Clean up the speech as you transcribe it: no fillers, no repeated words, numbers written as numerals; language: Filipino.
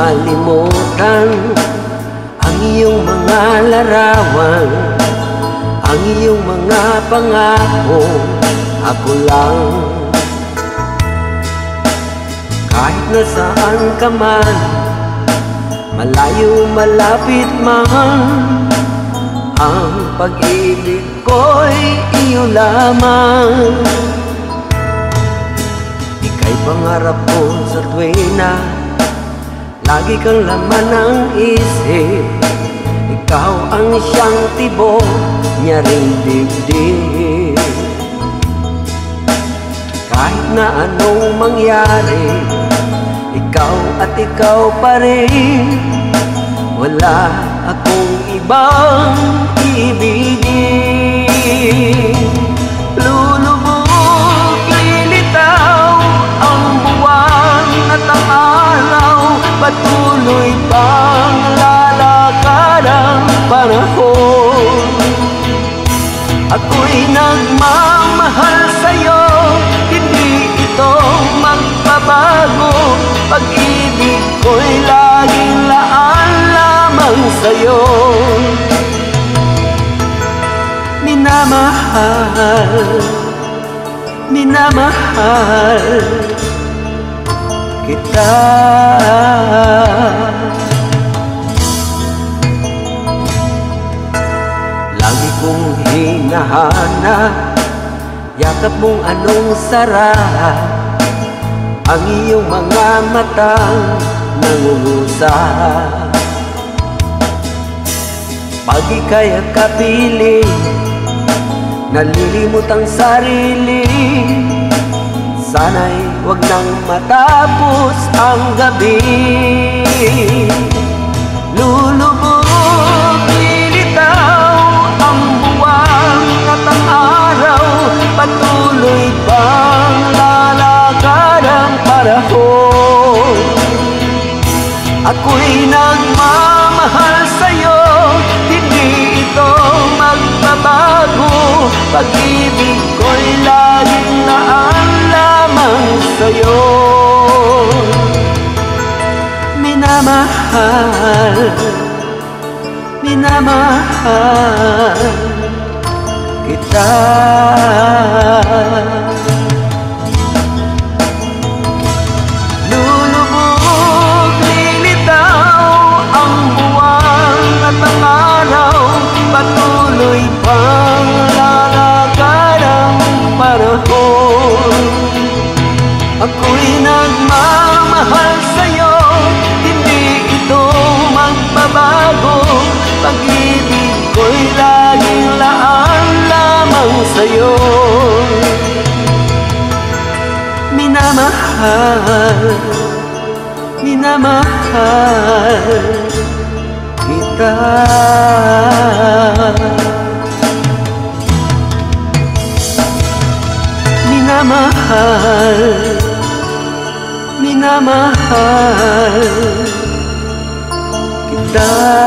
malimutan ang iyong mga larawan, ang iyong mga pangako. Ako lang, kahit nasaan ka man, malayo malapit man, ang pag-ibig ko'y iyo lamang. Ika'y pangarap ko sa tuwing na lagi kang laman ng isip. Ikaw ang siyang tibok niya ring dibdib. Kahit na anong mangyari, ikaw at ikaw pa rin. Wala akong ibang ibigin. Lulubog, lilitaw ang buwan at ang araw, patuloy pang lalakad ang panahon. Ako'y nagmamahal sa'yo, hindi ito magbabago. Pag-ibig ko'y laging laan lamang sa'yo. Minamahal, minamahal kita. Lagi kong hinahanap yakap mong anong sarap, ang iyong mga matang nangungusap. Pag ika'y kapiling, nalilimot ang sarili. Sana'y wag nang matapos ang gabi. Lulubog, lilitaw ang buwan at ang araw, patuloy bang lalakad ang panahon. Ako'y nagmamahal sa'yo, hindi ito magbabago. Pag-ibig ko'y laging laan lamang sa'yo. Minamahal, minamahal kita. Lulubog, lilitaw ang buwan at ang araw, patuloy pang lalakad ang panahon. Ako'y nagmamahal sa'yo, hindi ito magbabago. Pag-ibig ko'y laging laan lamang sa'yo. Minamahal, minamahal kita. Minamahal, minamahal kita.